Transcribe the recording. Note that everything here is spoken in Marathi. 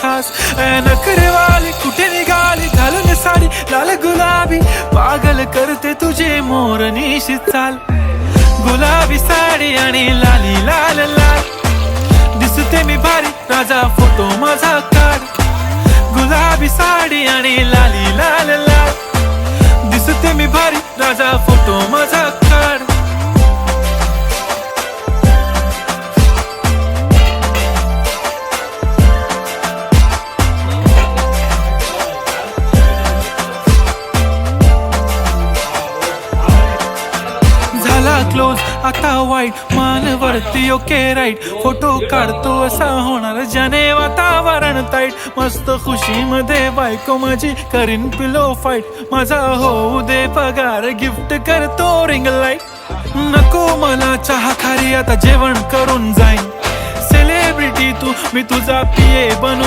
खास. नखरेवाली कुठे निघाली घालून साडी लाल गुलाबी, पागल करते तुझे मोरनीशी चाल. गुलाबी साडी आणि लाली लाल लाल, दिसते मी भारी राजा फोटो माझा काढ. गुलाबी साडी आणि लाली लाल लाल, दिसते मी भारी राजा फोटो माझा काढ. झाला क्लोज आता वाईट, मान वरती ओके राईट. फोटो काढतो असा होणार ज्याने वातावरण ताईट. मस्त खुशी मध्ये बायको माझी करीन पिलो फाईट. माझा होऊ दे पगार गिफ्ट करतो रिंग लाईट. नको मला चहा खारी आता जेवण करून जाईन. सेलिब्रिटी तू मी तुझा पिये बनून